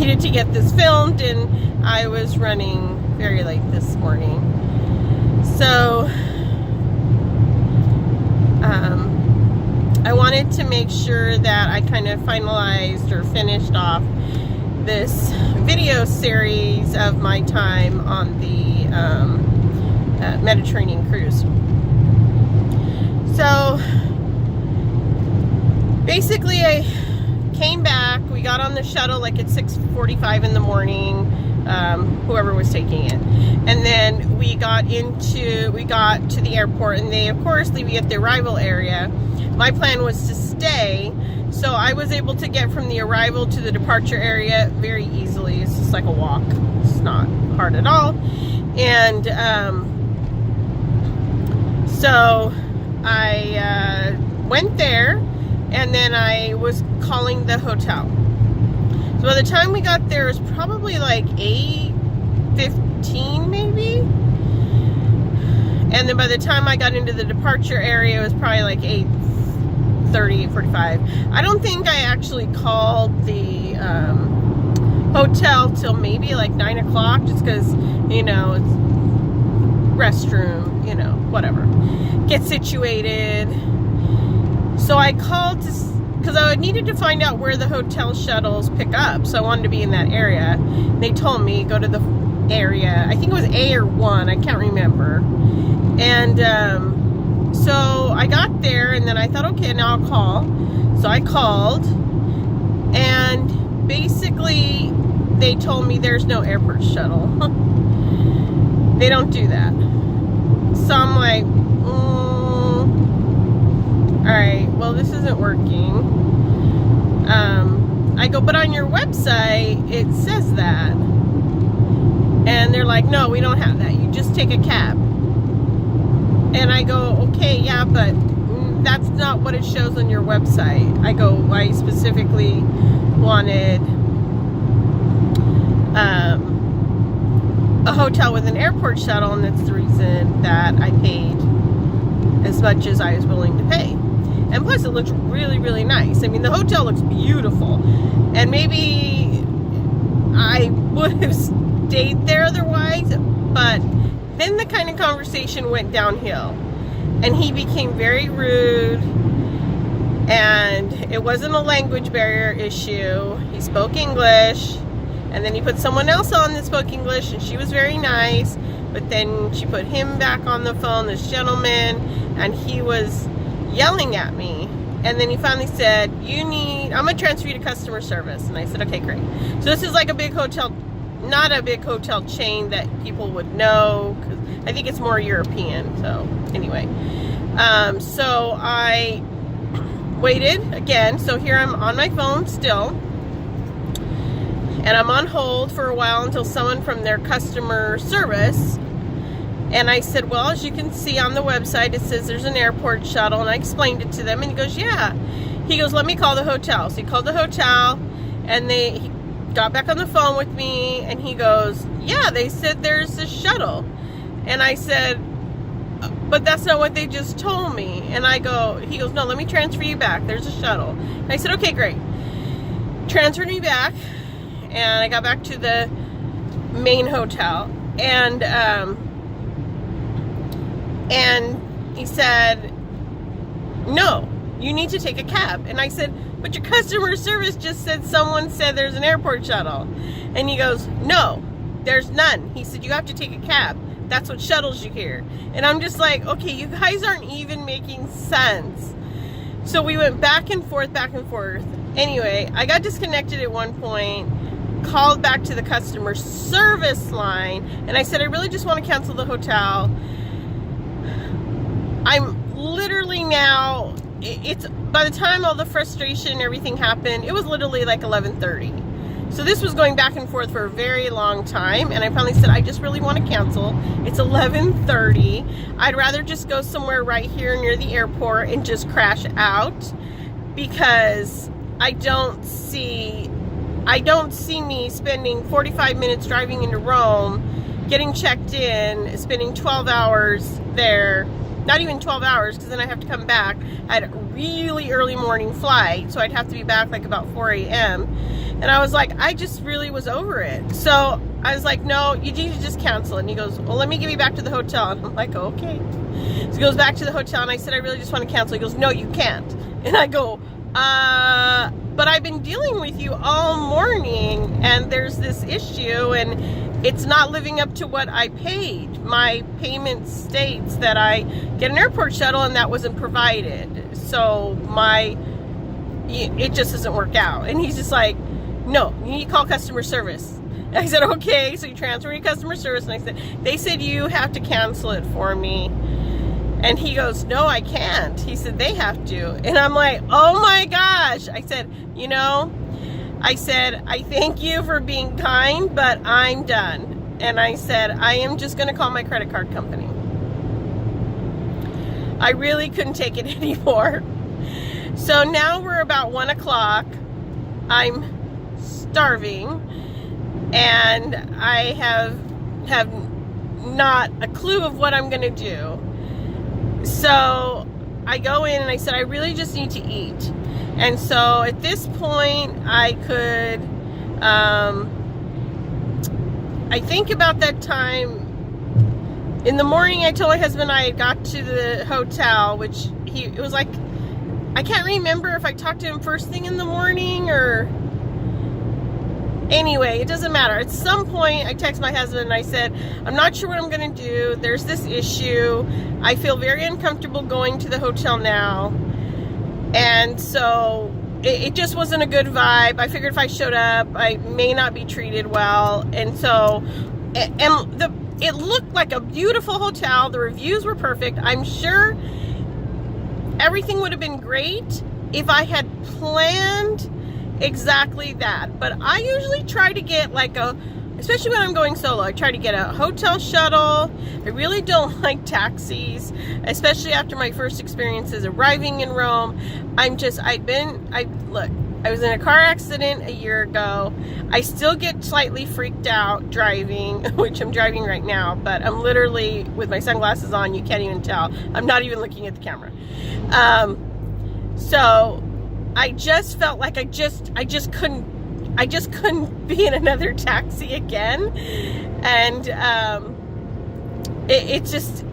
needed to get this filmed, and I was running very late this morning. So I wanted to make sure that I kind of finalized or finished off this video series of my time on the Mediterranean cruise. So basically I came back, we got on the shuttle like at 6:45 in the morning, whoever was taking it, and then we got to the airport, and they of course leave you at the arrival area. My plan was to stay, so I was able to get from the arrival to the departure area very easily. It's just like a walk, it's not hard at all. And so I went there, and then I was calling the hotel. So by the time we got there, it was probably like 8:15 maybe. And then by the time I got into the departure area, it was probably like 8:30, 8:45. I don't think I actually called the hotel till maybe like 9 o'clock, just because, you know, it's restroom, you know, whatever. Get situated. So I called because I needed to find out where the hotel shuttles pick up, so I wanted to be in that area. They told me go to the area, I think it was A or 1, I can't remember. And so I got there, and then I thought, okay, now I'll call. So I called, and basically they told me there's no airport shuttle. They don't do that. So I'm like, alright, well, this isn't working. I go, but on your website it says that. And they're like, no, we don't have that, you just take a cab. And I go, okay, yeah, but that's not what it shows on your website. I go, I specifically wanted a hotel with an airport shuttle, and that's the reason that I paid as much as I was willing to pay. And plus it looks really, really nice. I mean, the hotel looks beautiful, and maybe I would have stayed there otherwise, but then the kind of conversation went downhill, and he became very rude, and it wasn't a language barrier issue. He spoke English, and then he put someone else on that spoke English, and she was very nice, but then she put him back on the phone, this gentleman, and he was yelling at me. And then he finally said, I'm gonna transfer you to customer service. And I said, okay, great. So this is like a big hotel, not a big hotel chain that people would know, because I think it's more European. So anyway, so I waited again. So here I'm on my phone still, and I'm on hold for a while until someone from their customer service. And I said, well, as you can see on the website, it says there's an airport shuttle. And I explained it to them, and he goes, yeah. He goes, let me call the hotel. So he called the hotel, and he got back on the phone with me, and he goes, yeah, they said there's a shuttle. And I said, but that's not what they just told me. And he goes, no, let me transfer you back. There's a shuttle. And I said, okay, great. Transferred me back, and I got back to the main hotel, and he said, no, you need to take a cab. And I said, but your customer service just said someone said there's an airport shuttle. And he goes, no, there's none. He said, you have to take a cab. That's what shuttles you here. And I'm just like, okay, you guys aren't even making sense. So we went back and forth, back and forth. Anyway, I got disconnected at one point, called back to the customer service line, and I said, I really just want to cancel the hotel. I'm literally now, it's by the time all the frustration and everything happened, it was literally like 11:30. So this was going back and forth for a very long time, and I finally said, I just really want to cancel. It's 11:30. I'd rather just go somewhere right here near the airport and just crash out, because I don't see me spending 45 minutes driving into Rome, getting checked in, spending 12 hours there. Not even 12 hours, because then I have to come back. I had a really early morning flight, so I'd have to be back like about 4 a.m. And I was like, I just really was over it. So I was like, no, you need to just cancel. And he goes, well, let me give you back to the hotel. And I'm like, okay. So he goes back to the hotel, and I said, I really just want to cancel. He goes, no, you can't. And I go, but I've been dealing with you all morning, and there's this issue, and it's not living up to what I paid. My payment states that I get an airport shuttle, and that wasn't provided. So it just doesn't work out. And he's just like, no, you need to call customer service. And I said, okay. So you transfer me to customer service, and I said, they said you have to cancel it for me. And he goes, no, I can't. He said, they have to. And I'm like, oh my gosh. I said, you know, I said, I thank you for being kind, but I'm done. And I said, I am just going to call my credit card company. I really couldn't take it anymore. So now we're about 1 o'clock. I'm starving, and I have not a clue of what I'm going to do. So I go in and I said, I really just need to eat. And so at this point, I could, I think about that time in the morning, I told my husband I got to the hotel, which it was like, I can't remember if I talked to him first thing in the morning or... Anyway, it doesn't matter. At some point, I text my husband and I said, I'm not sure what I'm going to do. There's this issue. I feel very uncomfortable going to the hotel now. And so it just wasn't a good vibe. I figured if I showed up, I may not be treated well. And so, it looked like a beautiful hotel. The reviews were perfect. I'm sure everything would have been great if I had planned exactly that. But I usually try to get especially when I'm going solo, I try to get a hotel shuttle. I really don't like taxis, especially after my first experiences arriving in Rome. Look, I was in a car accident a year ago. I still get slightly freaked out driving, which I'm driving right now, but I'm literally with my sunglasses on. You can't even tell. I'm not even looking at the camera. So I just felt like I just couldn't be in another taxi again. And it just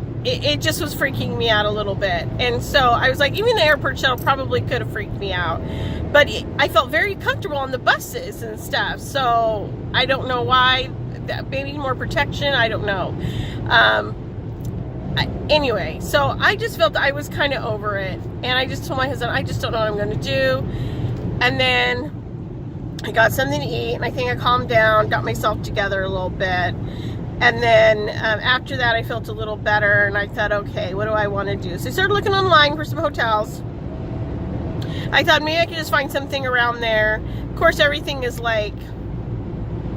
was freaking me out a little bit. And so I was like, even the airport shuttle probably could have freaked me out. But I felt very comfortable on the buses and stuff. So I don't know why. Maybe more protection. I don't know. Anyway, so I just felt I was kind of over it. And I just told my husband, I just don't know what I'm going to do. And then I got something to eat, and I think I calmed down, got myself together a little bit. And then after that, I felt a little better, and I thought, okay, what do I want to do? So I started looking online for some hotels. I thought maybe I could just find something around there. Of course, everything is like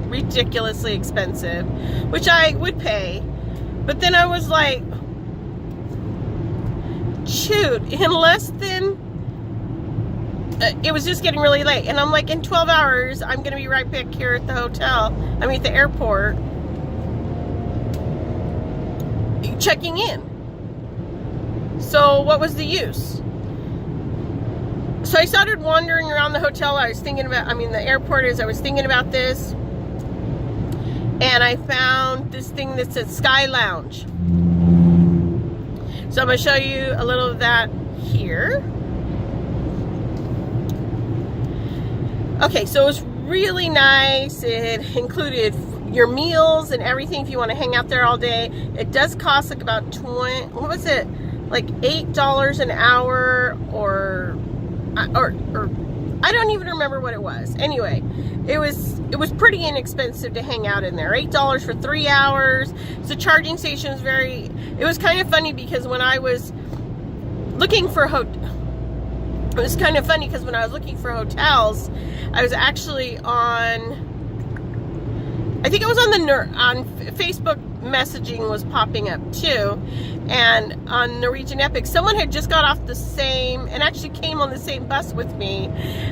ridiculously expensive, which I would pay. But then I was like, shoot, in less than... it was just getting really late. And I'm like, in 12 hours, I'm going to be right back here at the hotel. I mean, at the airport. Checking in. So what was the use? So I started wandering around the hotel. I was thinking about, the airport I was thinking about this. And I found this thing that said Sky Lounge. So I'm going to show you a little of that here. Okay, so it was really nice. It included your meals and everything if you want to hang out there all day. It does cost like about like $8 an hour or I don't even remember what it was. Anyway, it was pretty inexpensive to hang out in there. $8 for 3 hours. So charging station was it was kind of funny because when I was looking for it was kind of funny because when I was looking for hotels, I was actually on Facebook messaging was popping up too, and on Norwegian Epic, someone had just got off the same, and actually came on the same bus with me,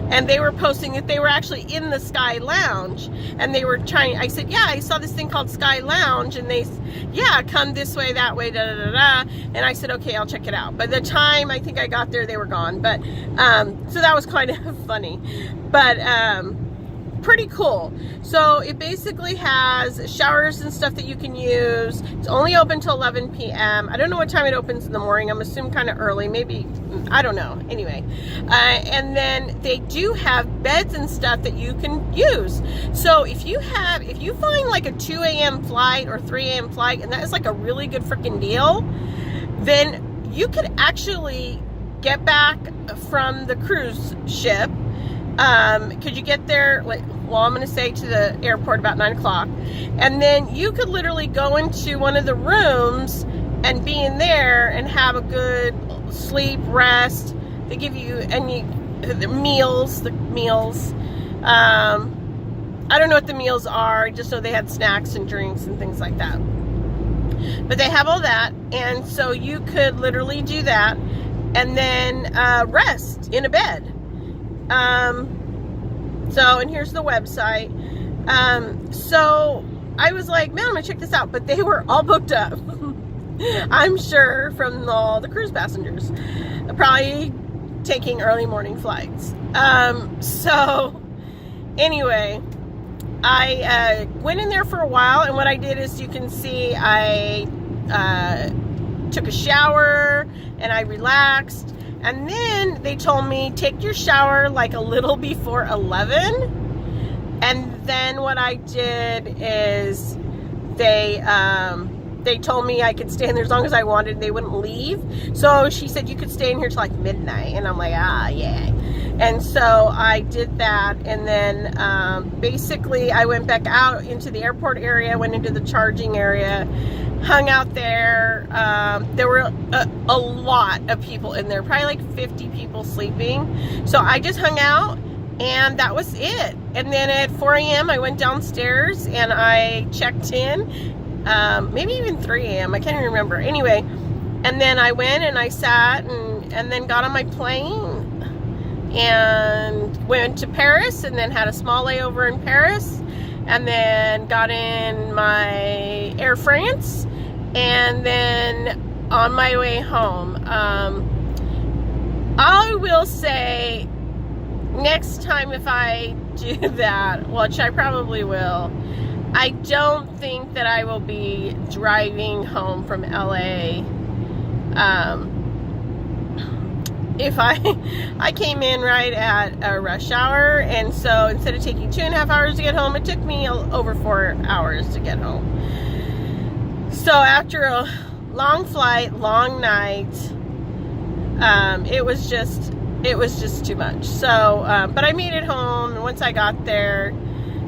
and they were posting that they were actually in the Sky Lounge, and they were I said, yeah, I saw this thing called Sky Lounge, and they, yeah, come this way, that way, da da da da, and I said, okay, I'll check it out. By the time I think I got there, they were gone, but, so that was kind of funny, but, pretty cool. So it basically has showers and stuff that you can use. It's only open till 11 p.m. I don't know what time it opens in the morning. I'm assuming kind of early, maybe, I don't know. Anyway, and then they do have beds and stuff that you can use. So if you find like a 2 a.m. flight or 3 a.m. flight, and that is like a really good freaking deal, then you could actually get back from the cruise ship. Could you get there, like, well, I'm going to say to the airport about 9 o'clock, and then you could literally go into one of the rooms and be in there and have a good sleep, rest. They give you the meals. I don't know what the meals are, just so they had snacks and drinks and things like that. But they have all that, and so you could literally do that and then rest in a bed. And here's the website. So I was like, man, I'm gonna check this out, but they were all booked up. I'm sure from all the cruise passengers, probably taking early morning flights. So anyway, I went in there for a while, and what I did is, you can see, I took a shower and I relaxed. And then they told me, take your shower like a little before 11. And then what I did is they told me I could stay in there as long as I wanted. They wouldn't leave. So she said, you could stay in here till like midnight. And I'm like, yeah. And so I did that. And then basically I went back out into the airport area, went into the charging area, hung out there. There were a lot of people in there, probably like 50 people sleeping. So I just hung out, and that was it. And then at 4 a.m. I went downstairs and I checked in. Maybe even 3 a.m. I can't even remember. Anyway, and then I went and I sat and then got on my plane and went to Paris, and then had a small layover in Paris, and then got in my Air France, and then on my way home. I will say, next time if I do that, which I probably will, I don't think that I will be driving home from LA. If I came in right at a rush hour, and so instead of taking 2.5 hours to get home, it took me over 4 hours to get home. So after a long flight, long night, it was just too much. So, but I made it home, and once I got there,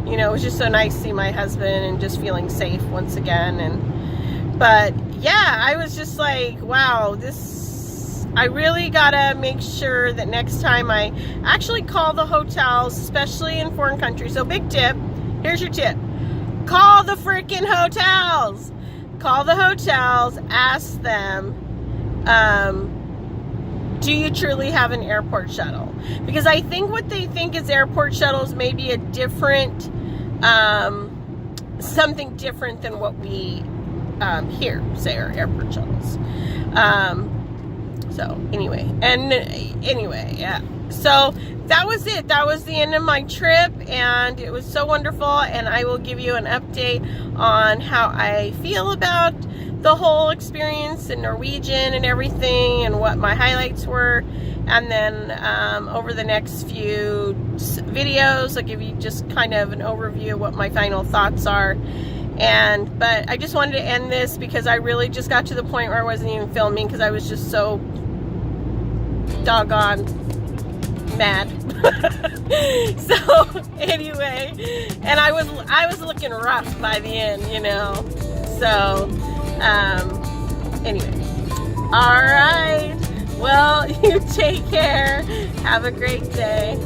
you know, it was just so nice to see my husband and just feeling safe once again. But yeah, I was just like, wow, I really gotta make sure that next time I actually call the hotels, especially in foreign countries. So big tip, here's your tip. Call the freaking hotels. Call the hotels, ask them, do you truly have an airport shuttle? Because I think what they think is airport shuttles may be a different, something different than what we here say are airport shuttles. So anyway, yeah. So that was it. That was the end of my trip, and it was so wonderful. And I will give you an update on how I feel about the whole experience in Norwegian and everything, and what my highlights were. And then over the next few videos, I'll give you just kind of an overview of what my final thoughts are. But I just wanted to end this because I really just got to the point where I wasn't even filming because I was just so doggone mad. So anyway, and I was looking rough by the end, you know. So anyway, all right. Well, you take care. Have a great day.